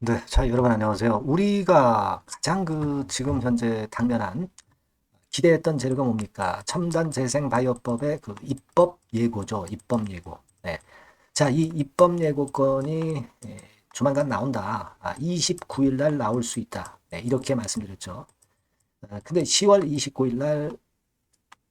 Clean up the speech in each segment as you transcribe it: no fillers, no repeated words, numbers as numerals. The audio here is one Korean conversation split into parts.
네, 자, 여러분 안녕하세요. 우리가 가장 지금 현재 당면한 기대했던 재료가 뭡니까? 첨단 재생 바이오법의 입법 예고죠. 입법 예고. 네. 자, 이 입법 예고건이 조만간 나온다. 29일 날 나올 수 있다. 네, 이렇게 말씀드렸죠. 근데 10월 29일 날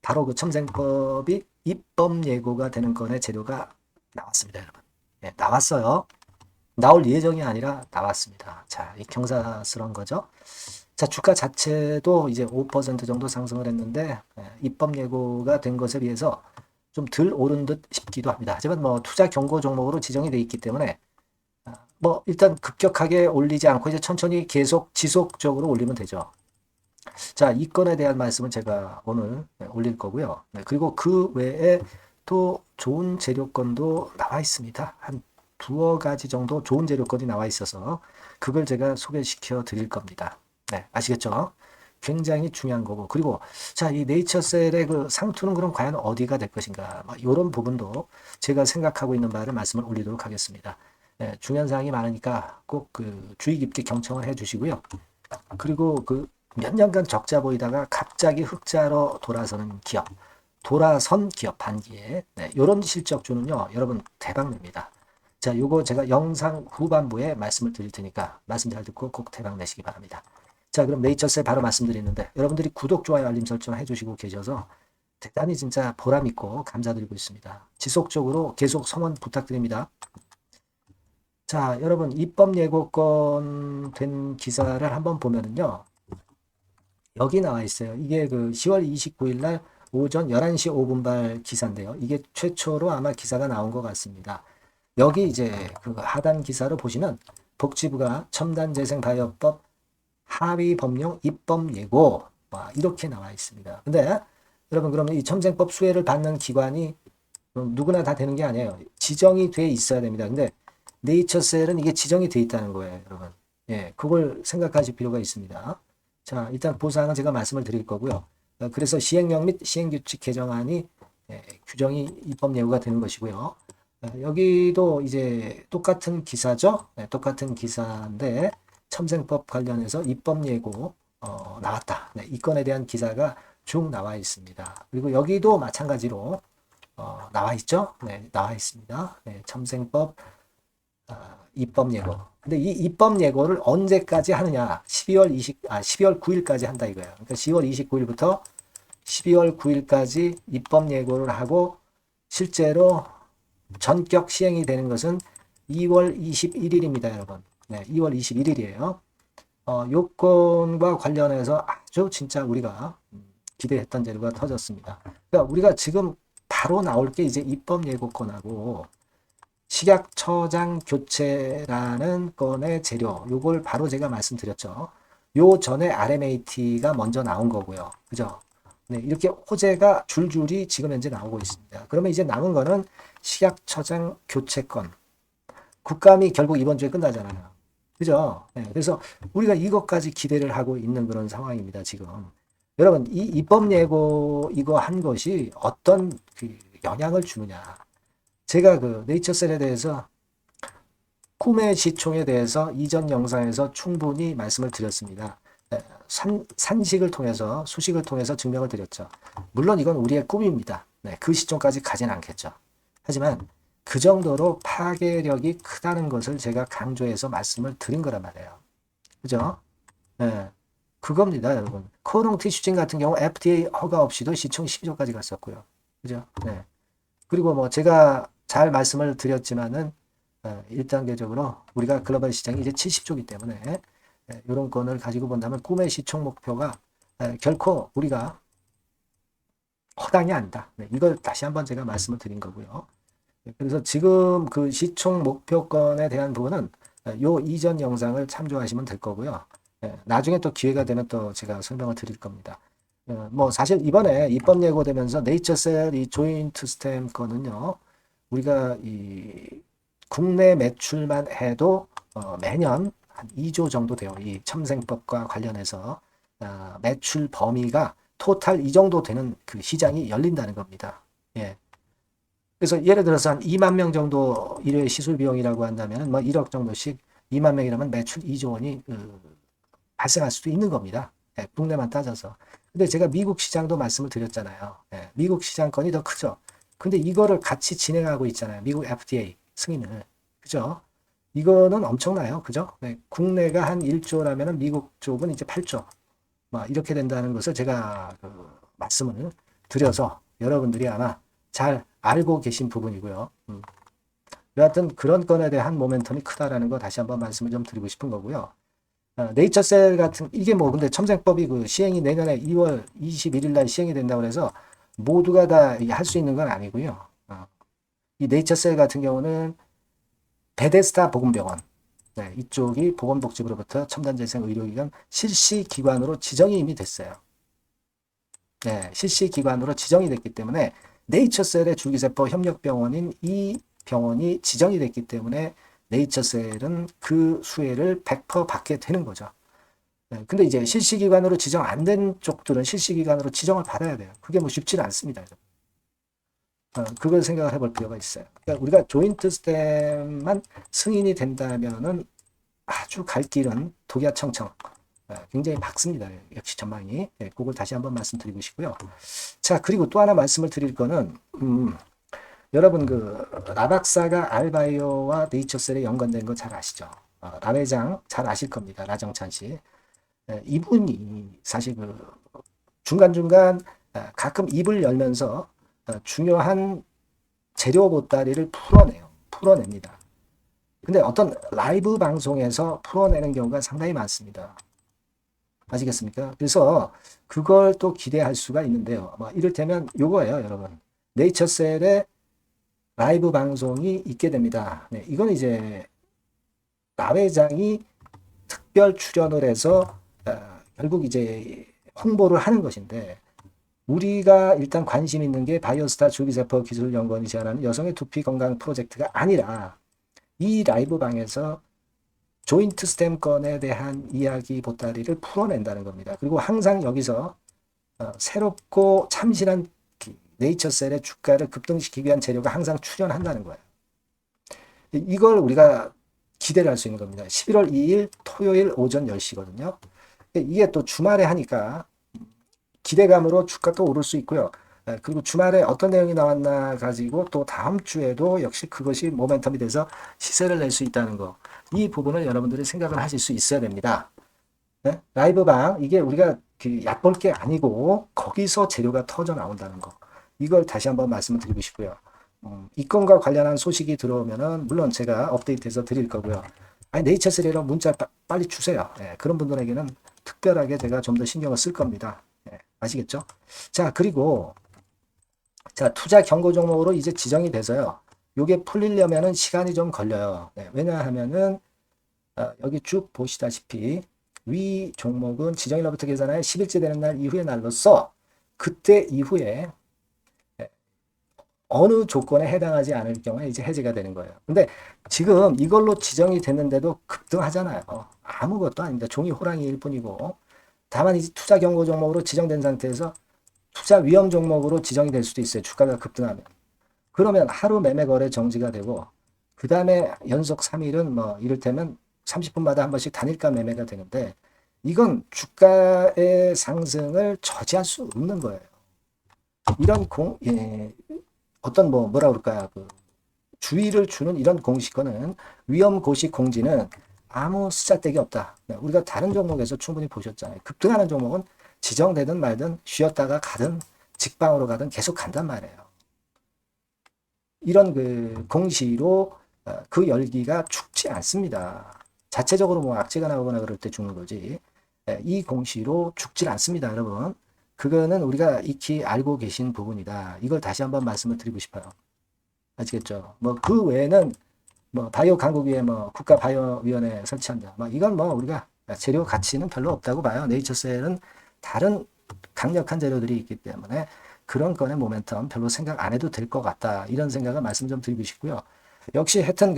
바로 그 첨생법이 입법 예고가 되는 건의 재료가 나왔습니다, 여러분. 네, 나왔어요. 나올 예정이 아니라 나왔습니다. 자, 이 경사스러운 거죠. 자, 주가 자체도 이제 5% 정도 상승을 했는데 입법 예고가 된 것에 비해서 좀 덜 오른 듯 싶기도 합니다. 하지만 뭐 투자 경고 종목으로 지정이 돼 있기 때문에 뭐 일단 급격하게 올리지 않고 이제 천천히 계속 지속적으로 올리면 되죠. 자, 이 건에 대한 말씀은 제가 오늘 올릴 거고요. 네, 그리고 그 외에 또 좋은 재료건도 나와 있습니다. 한 두어 가지 정도 좋은 재료건이 나와 있어서 그걸 제가 소개시켜 드릴 겁니다. 네, 아시겠죠? 굉장히 중요한 거고. 그리고 자, 이 네이처셀의 그 상투는 그럼 과연 어디가 될 것인가? 뭐 이런 부분도 제가 생각하고 있는 바를 말씀을 올리도록 하겠습니다. 네, 중요한 사항이 많으니까 꼭 주의 깊게 경청을 해 주시고요. 그리고 몇 년간 적자 보이다가 갑자기 흑자로 돌아서는 기업, 돌아선 기업 반기에 네, 이런 실적주는요, 여러분 대박 납니다. 자, 요거 제가 영상 후반부에 말씀을 드릴 테니까 말씀 잘 듣고 꼭 대박 내시기 바랍니다. 자, 그럼 네이처셀 바로 말씀드리는데 여러분들이 구독, 좋아요, 알림 설정 해주시고 계셔서 대단히 진짜 보람 있고 감사드리고 있습니다. 지속적으로 계속 성원 부탁드립니다. 자, 여러분 입법 예고권 된 기사를 한번 보면은요. 여기 나와 있어요. 이게 10월 29일 날 오전 11시 5분발 기사인데요. 이게 최초로 아마 기사가 나온 것 같습니다. 여기 이제 하단 기사로 보시면 복지부가 첨단재생바이오법 하위 법령 입법 예고 이렇게 나와 있습니다. 근데 여러분 그러면 이 첨생법 수혜를 받는 기관이 누구나 다 되는 게 아니에요. 지정이 돼 있어야 됩니다. 근데 네이처셀은 이게 지정이 돼 있다는 거예요, 여러분. 예, 그걸 생각하실 필요가 있습니다. 자, 일단 보상은 제가 말씀을 드릴 거고요. 그래서 시행령 및 시행규칙 개정안이 규정이 입법 예고가 되는 것이고요. 여기도 이제 똑같은 기사죠. 똑같은 기사인데 첨생법 관련해서 입법 예고 나왔다. 이 건에 대한 기사가 쭉 나와 있습니다. 그리고 여기도 마찬가지로 나와 있죠. 네, 나와 있습니다. 네, 첨생법 입법 예고. 근데 이 입법 예고를 언제까지 하느냐? 12월 9일까지 한다 이거예요. 그러니까 10월 29일부터 12월 9일까지 입법 예고를 하고 실제로 전격 시행이 되는 것은 2월 21일입니다, 여러분. 네, 2월 21일이에요. 요건과 관련해서 아주 진짜 우리가 기대했던 재료가 터졌습니다. 그러니까 우리가 지금 바로 나올 게 이제 입법 예고건하고 식약처장 교체라는 건의 재료, 요걸 바로 제가 말씀드렸죠. 요 전에 RMAT가 먼저 나온 거고요. 그죠? 네, 이렇게 호재가 줄줄이 지금 현재 나오고 있습니다. 그러면 이제 남은 거는 식약처장 교체건. 국감이 결국 이번 주에 끝나잖아요. 그죠? 네, 그래서 우리가 이것까지 기대를 하고 있는 그런 상황입니다, 지금. 여러분, 이 입법 예고 이거 한 것이 어떤 영향을 주느냐. 제가 네이처셀에 대해서 꿈의 시총에 대해서 이전 영상에서 충분히 말씀을 드렸습니다. 산식을 통해서 수식을 통해서 증명을 드렸죠. 물론 이건 우리의 꿈입니다. 네, 그 시점까지 가진 않겠죠. 하지만 그 정도로 파괴력이 크다는 것을 제가 강조해서 말씀을 드린 거란 말이에요. 그죠? 네, 그겁니다, 여러분. 코롱 티슈진 같은 경우 FDA 허가 없이도 시총 12조까지 갔었고요. 그죠? 네. 그리고 뭐 제가 잘 말씀을 드렸지만은 1단계적으로 우리가 글로벌 시장이 이제 70조이기 때문에 이런 건을 가지고 본다면 꿈의 시총 목표가 결코 우리가 허당이 아니다. 네, 이걸 다시 한번 제가 말씀을 드린 거고요. 그래서 지금 그 시총 목표권에 대한 부분은 요 이전 영상을 참조하시면 될 거고요. 나중에 또 기회가 되면 또 제가 설명을 드릴 겁니다. 뭐 사실 이번에 입법 예고되면서 네이처셀 이 조인트 스템 거는요. 우리가 이 국내 매출만 해도 매년 한 2조 정도 돼요. 이 첨생법과 관련해서 매출 범위가 토탈 이 정도 되는 그 시장이 열린다는 겁니다. 예. 그래서 예를 들어서 한 2만 명 정도 일회 시술 비용이라고 한다면 뭐 1억 정도씩 2만 명이라면 매출 2조 원이 발생할 수도 있는 겁니다. 예, 국내만 따져서. 근데 제가 미국 시장도 말씀을 드렸잖아요. 예, 미국 시장권이 더 크죠. 근데 이거를 같이 진행하고 있잖아요. 미국 FDA 승인을. 그죠? 이거는 엄청나요. 그죠? 네, 국내가 한 1조라면 미국 쪽은 이제 8조. 막 이렇게 된다는 것을 제가 말씀을 드려서 여러분들이 아마 잘 알고 계신 부분이고요. 여하튼 그런 건에 대한 모멘텀이 크다라는 거 다시 한번 말씀을 좀 드리고 싶은 거고요. 네이처셀 같은 이게 뭐 근데 첨생법이 시행이 내년에 2월 21일 날 시행이 된다고 해서 모두가 다 할 수 있는 건 아니고요. 이 네이처셀 같은 경우는 베데스다 보건병원 네, 이쪽이 보건복지부로부터 첨단재생 의료기관 실시기관으로 지정이 이미 됐어요. 네, 실시기관으로 지정이 됐기 때문에 네이처셀의 줄기세포 협력병원인 이 병원이 지정이 됐기 때문에 네이처셀은 그 수혜를 100% 받게 되는 거죠. 네, 근데 이제 실시기관으로 지정 안 된 쪽들은 실시기관으로 지정을 받아야 돼요. 그게 뭐 쉽지는 않습니다. 그걸 생각을 해볼 필요가 있어요. 그러니까 우리가 조인트 스템만 승인이 된다면은 아주 갈 길은 독야청청 굉장히 밝습니다. 역시 전망이. 네, 그걸 다시 한번 말씀드리고 싶고요. 자, 그리고 또 하나 말씀을 드릴 거는 여러분 라 박사가 알바이오와 네이처셀에 연관된 거 잘 아시죠? 라 회장 잘 아실 겁니다. 라정찬 씨. 이분이 사실 중간중간 가끔 입을 열면서 중요한 재료 보따리를 풀어냅니다. 근데 어떤 라이브 방송에서 풀어내는 경우가 상당히 많습니다. 아시겠습니까? 그래서 그걸 또 기대할 수가 있는데요. 뭐 이를테면 요거예요, 여러분. 네이처셀의 라이브 방송이 있게 됩니다. 네, 이건 이제 나 회장이 특별 출연을 해서 결국 이제 홍보를 하는 것인데 우리가 일단 관심 있는 게 바이오스타 줄기세포 기술연구원이 제안하는 여성의 두피 건강 프로젝트가 아니라 이 라이브 방에서 조인트 스템건에 대한 이야기 보따리를 풀어낸다는 겁니다. 그리고 항상 여기서 새롭고 참신한 네이처셀의 주가를 급등시키기 위한 재료가 항상 출연한다는 거예요. 이걸 우리가 기대를 할 수 있는 겁니다. 11월 2일 토요일 오전 10시거든요. 이게 또 주말에 하니까 기대감으로 주가도 오를 수 있고요. 그리고 주말에 어떤 내용이 나왔나 가지고 또 다음 주에도 역시 그것이 모멘텀이 돼서 시세를 낼 수 있다는 거. 이 부분을 여러분들이 생각을 하실 수 있어야 됩니다. 네? 라이브 방 이게 우리가 얕볼 게 아니고 거기서 재료가 터져 나온다는 거. 이걸 다시 한번 말씀을 드리고 싶고요. 이 건과 관련한 소식이 들어오면은 물론 제가 업데이트해서 드릴 거고요. 아니 네이처셀이라고 문자 빨리 주세요. 네, 그런 분들에게는 특별하게 제가 좀 더 신경을 쓸 겁니다. 네, 아시겠죠? 자, 그리고 자, 투자 경고 종목으로 이제 지정이 돼서요. 요게 풀리려면은 시간이 좀 걸려요. 네, 왜냐하면은 여기 쭉 보시다시피 위 종목은 지정일로부터 계산하여 10일째 되는 날 이후의 날로서 그때 이후에 어느 조건에 해당하지 않을 경우에 이제 해제가 되는 거예요. 근데 지금 이걸로 지정이 됐는데도 급등하잖아요. 아무것도 아닙니다. 종이 호랑이일 뿐이고 다만 이제 투자 경고 종목으로 지정된 상태에서 투자 위험 종목으로 지정이 될 수도 있어요. 주가가 급등하면. 그러면 하루 매매 거래 정지가 되고 그 다음에 연속 3일은 뭐 이를테면 30분마다 한 번씩 단일가 매매가 되는데 이건 주가의 상승을 저지할 수 없는 거예요. 이런 어떤 뭐라 그럴까요? 주의를 주는 이런 공시권은 위험 고시 공지는 아무 쓰잘데기 없다. 우리가 다른 종목에서 충분히 보셨잖아요. 급등하는 종목은 지정되든 말든 쉬었다가 가든 직방으로 가든 계속 간단 말이에요. 이런 공시로 그 열기가 죽지 않습니다. 자체적으로 뭐 악재가 나오거나 그럴 때 죽는 거지. 이 공시로 죽질 않습니다, 여러분. 그거는 우리가 익히 알고 계신 부분이다. 이걸 다시 한번 말씀을 드리고 싶어요. 아시겠죠? 뭐 그 외에는 뭐 바이오 강국위에 뭐 국가 바이오위원회 설치한다. 뭐 이건 뭐 우리가 재료 가치는 별로 없다고 봐요. 네이처셀은 다른 강력한 재료들이 있기 때문에 그런 건의 모멘텀 별로 생각 안 해도 될 것 같다. 이런 생각을 말씀 좀 드리고 싶고요. 역시 하여튼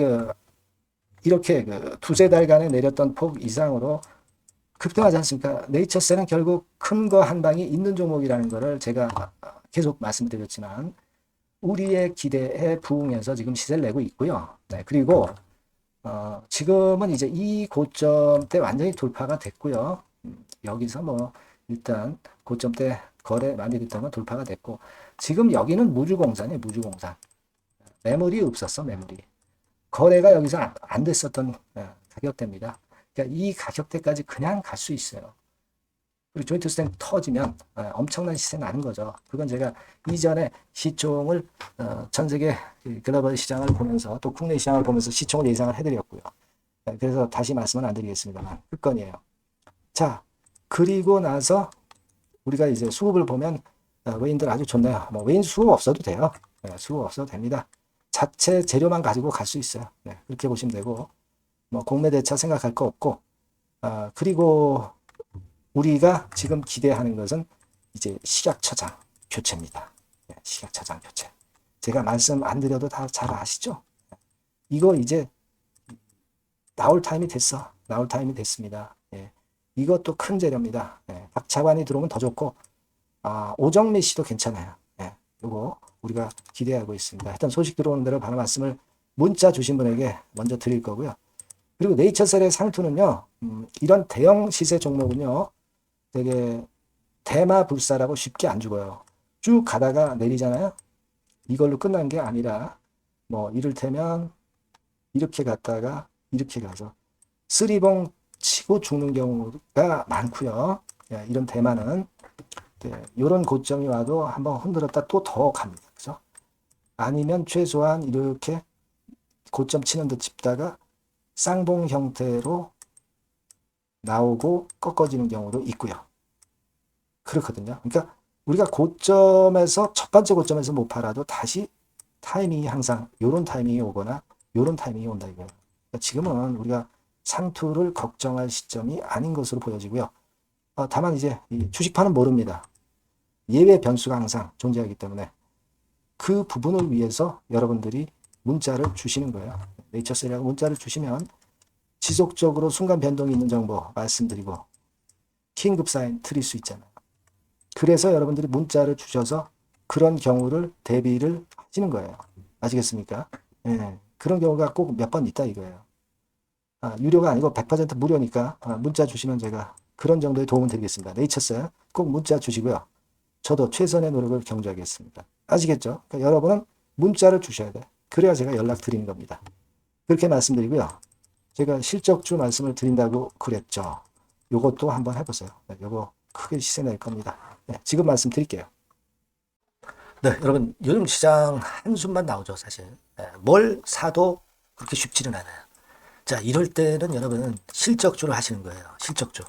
이렇게 두세 달간에 내렸던 폭 이상으로 급등하지 않습니까? 네이처셀은 결국 큰 거 한 방이 있는 종목이라는 것을 제가 계속 말씀드렸지만 우리의 기대에 부응해서 지금 시세를 내고 있고요. 네, 그리고 지금은 이제 이 고점대 완전히 돌파가 됐고요. 여기서 뭐 일단 고점대 거래 많이 됐던 건 돌파가 됐고 지금 여기는 무주공산이에요. 무주공산. 매물이 없었어. 매물이. 거래가 여기서 안 됐었던 가격대입니다. 그러니까 이 가격대까지 그냥 갈 수 있어요. 그리고 조인트 스탠 터지면 엄청난 시세 나는 거죠. 그건 제가 이전에 시총을 전 세계 글로벌 시장을 보면서 또 국내 시장을 보면서 시총을 예상을 해드렸고요. 그래서 다시 말씀은 안 드리겠습니다만 그 건이에요. 자, 그리고 나서 우리가 이제 수급을 보면 외인들 아주 좋네요. 뭐 외인 수급 없어도 돼요. 수급 없어도 됩니다. 자체 재료만 가지고 갈 수 있어요. 그렇게 보시면 되고 뭐 공매 대차 생각할 거 없고 그리고 우리가 지금 기대하는 것은 이제 식약처장 교체입니다. 식약처장 교체. 제가 말씀 안 드려도 다 잘 아시죠? 이거 이제 나올 타임이 됐어. 나올 타임이 됐습니다. 이것도 큰 재료입니다. 박 차관이 들어오면 더 좋고 오정미 씨도 괜찮아요. 이거 우리가 기대하고 있습니다. 하여튼 소식 들어오는 대로 바로 말씀을 문자 주신 분에게 먼저 드릴 거고요. 그리고 네이처셀의 상투는요. 이런 대형 시세 종목은요. 되게 대마불사라고 쉽게 안 죽어요. 쭉 가다가 내리잖아요. 이걸로 끝난 게 아니라 뭐 이를테면 이렇게 갔다가 이렇게 가서 쓰리봉 치고 죽는 경우가 많고요. 이런 대마는 이런 고점이 와도 한번 흔들었다 또 더 갑니다. 그죠? 아니면 최소한 이렇게 고점 치는 듯 짚다가 쌍봉 형태로 나오고 꺾어지는 경우도 있고요. 그렇거든요. 그러니까 우리가 고점에서 첫 번째 고점에서 못 팔아도 다시 타이밍이 항상 요런 타이밍이 오거나 요런 타이밍이 온다 이거예요. 그러니까 지금은 우리가 상투를 걱정할 시점이 아닌 것으로 보여지고요. 다만 이제 이 주식파는 모릅니다. 예외 변수가 항상 존재하기 때문에 그 부분을 위해서 여러분들이 문자를 주시는 거예요. 네이처셀이라고 문자를 주시면 지속적으로 순간 변동이 있는 정보 말씀드리고 킹급 사인 드릴 수 있잖아요. 그래서 여러분들이 문자를 주셔서 그런 경우를 대비를 하시는 거예요. 아시겠습니까? 그런 경우가 꼭 몇 번 있다 이거예요. 유료가 아니고 100% 무료니까 문자 주시면 제가 그런 정도의 도움을 드리겠습니다. 네이처셀 꼭 문자 주시고요. 저도 최선의 노력을 경주하겠습니다. 아시겠죠? 그러니까 여러분은 문자를 주셔야 돼. 그래야 제가 연락드리는 겁니다. 그렇게 말씀드리고요. 제가 실적주 말씀을 드린다고 그랬죠. 요것도 한번 해보세요. 요거 크게 시세 낼 겁니다. 지금 말씀드릴게요. 네, 여러분 요즘 시장 한숨만 나오죠, 사실. 뭘 사도 그렇게 쉽지는 않아요. 자, 이럴 때는 여러분은 실적주를 하시는 거예요. 실적주.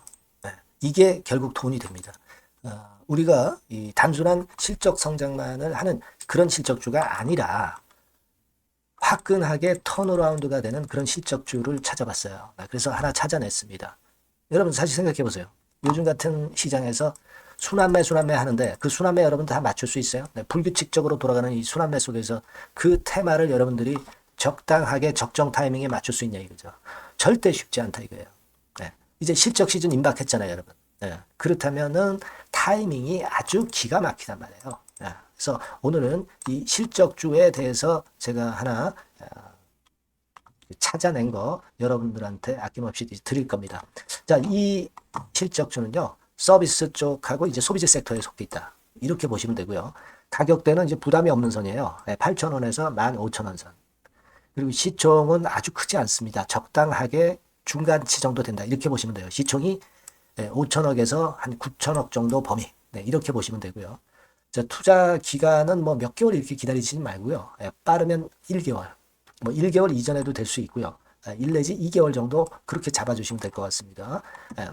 이게 결국 돈이 됩니다. 우리가 이 단순한 실적 성장만을 하는 그런 실적주가 아니라 화끈하게 턴어라운드가 되는 그런 실적주를 찾아봤어요. 그래서 하나 찾아냈습니다. 여러분 사실 생각해 보세요. 요즘 같은 시장에서 순환매 하는데 그 순환매 여러분 다 맞출 수 있어요? 불규칙적으로 돌아가는 이 순환매 속에서 그 테마를 여러분들이 적당하게 적정 타이밍에 맞출 수 있냐 이거죠. 절대 쉽지 않다 이거예요. 이제 실적 시즌 임박했잖아요, 여러분. 그렇다면은 타이밍이 아주 기가 막히단 말이에요. 그래서 오늘은 이 실적주에 대해서 제가 하나 찾아낸 거 여러분들한테 아낌없이 드릴 겁니다. 자, 이 실적주는요, 서비스 쪽하고 이제 소비재 섹터에 속해 있다. 이렇게 보시면 되고요. 가격대는 이제 부담이 없는 선이에요. 8,000원에서 15,000원 선. 그리고 시총은 아주 크지 않습니다. 적당하게 중간치 정도 된다. 이렇게 보시면 돼요. 시총이 5천억에서 한 9천억 정도 범위. 이렇게 보시면 되고요. 자, 투자 기간은 뭐 몇 개월 이렇게 기다리지 말고요. 빠르면 1개월. 뭐 1개월 이전에도 될 수 있고요. 1 내지 2개월 정도 그렇게 잡아주시면 될 것 같습니다.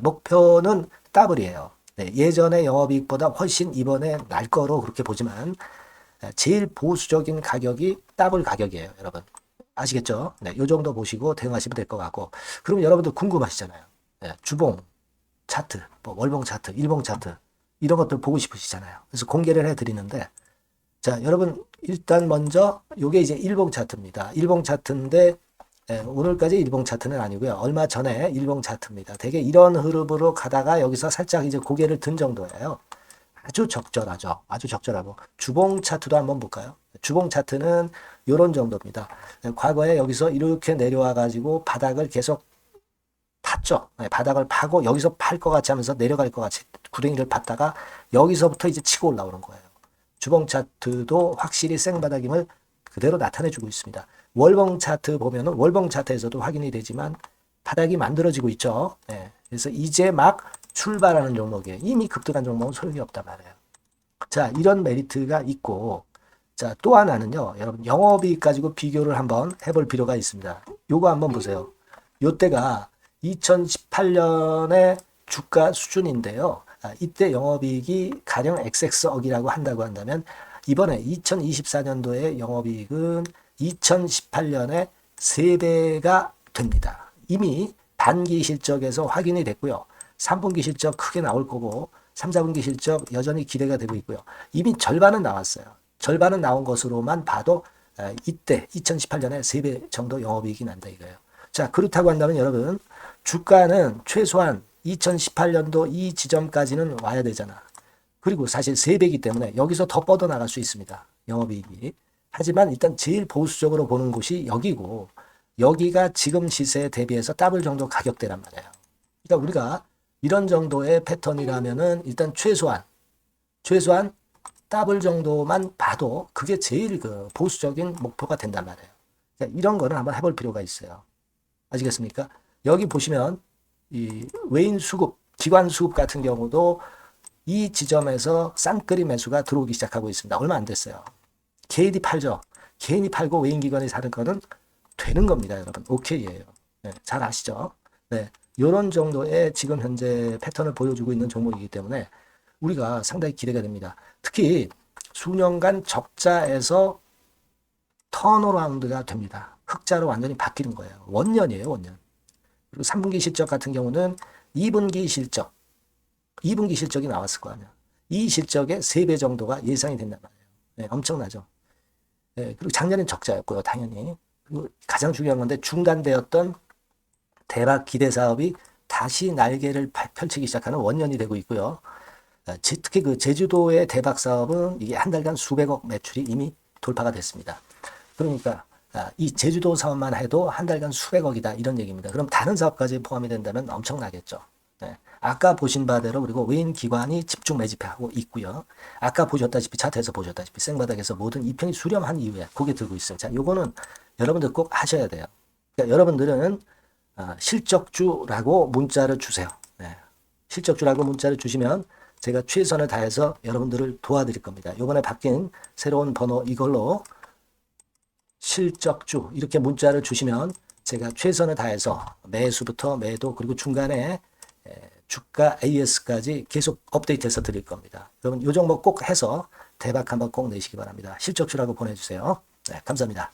목표는 더블이에요. 예전의 영업이익보다 훨씬 이번에 날 거로 그렇게 보지만 제일 보수적인 가격이 더블 가격이에요, 여러분. 아시겠죠? 이 정도 보시고 대응하시면 될 것 같고. 그럼 여러분들 궁금하시잖아요. 주봉, 차트, 뭐 월봉 차트, 일봉 차트 이런 것들 보고 싶으시잖아요. 그래서 공개를 해드리는데 자, 여러분 일단 먼저 요게 이제 일봉 차트입니다. 일봉 차트인데 오늘까지 일봉 차트는 아니고요. 얼마 전에 일봉 차트입니다. 되게 이런 흐름으로 가다가 여기서 살짝 이제 고개를 든 정도예요. 아주 적절하죠. 아주 적절하고. 주봉 차트도 한번 볼까요? 주봉 차트는 이런 정도입니다. 과거에 여기서 이렇게 내려와 가지고 바닥을 계속 팠죠. 바닥을 파고 여기서 팔 것 같이 하면서 내려갈 것 같이 구덩이를 팠다가 여기서부터 이제 치고 올라오는 거예요. 주봉 차트도 확실히 생바닥임을 그대로 나타내주고 있습니다. 월봉 차트 보면은 월봉 차트에서도 확인이 되지만 바닥이 만들어지고 있죠. 네. 그래서 이제 막 출발하는 종목이에요. 이미 급등한 종목은 소용이 없단 말이에요. 자, 이런 메리트가 있고, 자, 또 하나는요, 여러분, 영업이익 가지고 비교를 한번 해볼 필요가 있습니다. 요거 한번 보세요. 요때가 2018년의 주가 수준인데요. 이때 영업이익이 가령 XX억이라고 한다면, 이번에 2024년도에 영업이익은 2018년에 3배가 됩니다. 이미 단기 실적에서 확인이 됐고요. 3분기 실적 크게 나올 거고 3, 4분기 실적 여전히 기대가 되고 있고요. 이미 절반은 나왔어요. 절반은 나온 것으로만 봐도 이때 2018년에 3배 정도 영업이익이 난다 이거예요. 자, 그렇다고 한다면 여러분 주가는 최소한 2018년도 이 지점까지는 와야 되잖아. 그리고 사실 3배이기 때문에 여기서 더 뻗어나갈 수 있습니다. 영업이익이. 하지만 일단 제일 보수적으로 보는 곳이 여기고 여기가 지금 시세에 대비해서 더블 정도 가격대란 말이에요. 그러니까 우리가 이런 정도의 패턴이라면은 일단 최소한 더블 정도만 봐도 그게 제일 그 보수적인 목표가 된단 말이에요. 그러니까 이런 거는 한번 해볼 필요가 있어요. 아시겠습니까? 여기 보시면 이 외인 수급, 기관 수급 같은 경우도 이 지점에서 쌍끌이 매수가 들어오기 시작하고 있습니다. 얼마 안 됐어요. 개인이 팔죠. 개인이 팔고 외인 기관이 사는 거는 되는 겁니다, 여러분. 오케이예요. 네, 잘 아시죠? 네, 이런 정도의 지금 현재 패턴을 보여주고 있는 종목이기 때문에 우리가 상당히 기대가 됩니다. 특히 수년간 적자에서 턴어라운드가 됩니다. 흑자로 완전히 바뀌는 거예요. 원년이에요, 원년. 그리고 3분기 실적 같은 경우는 2분기 실적이 나왔을 거 아니야. 이 실적의 3배 정도가 예상이 된단 말이에요. 네, 엄청나죠. 네, 그리고 작년엔 적자였고요, 당연히. 그리고 가장 중요한 건데 중단되었던 대박 기대 사업이 다시 날개를 펼치기 시작하는 원년이 되고 있고요. 특히 그 제주도의 대박 사업은 이게 한 달간 수백억 매출이 이미 돌파가 됐습니다. 그러니까 이 제주도 사업만 해도 한 달간 수백억이다 이런 얘기입니다. 그럼 다른 사업까지 포함이 된다면 엄청나겠죠. 네. 아까 보신 바대로 그리고 외인 기관이 집중 매집하고 있고요. 아까 보셨다시피 차트에서 보셨다시피 생바닥에서 모든 이평이 수렴한 이후에 고개 들고 있어요. 자, 요거는 여러분들 꼭 하셔야 돼요. 그러니까 여러분들은 실적주라고 문자를 주세요. 네. 실적주라고 문자를 주시면 제가 최선을 다해서 여러분들을 도와드릴 겁니다. 요번에 바뀐 새로운 번호 이걸로 실적주 이렇게 문자를 주시면 제가 최선을 다해서 매수부터 매도 그리고 중간에 주가 AS까지 계속 업데이트해서 드릴 겁니다. 여러분 요 종목 꼭 해서 대박 한번 꼭 내시기 바랍니다. 실적주라고 보내주세요. 네, 감사합니다.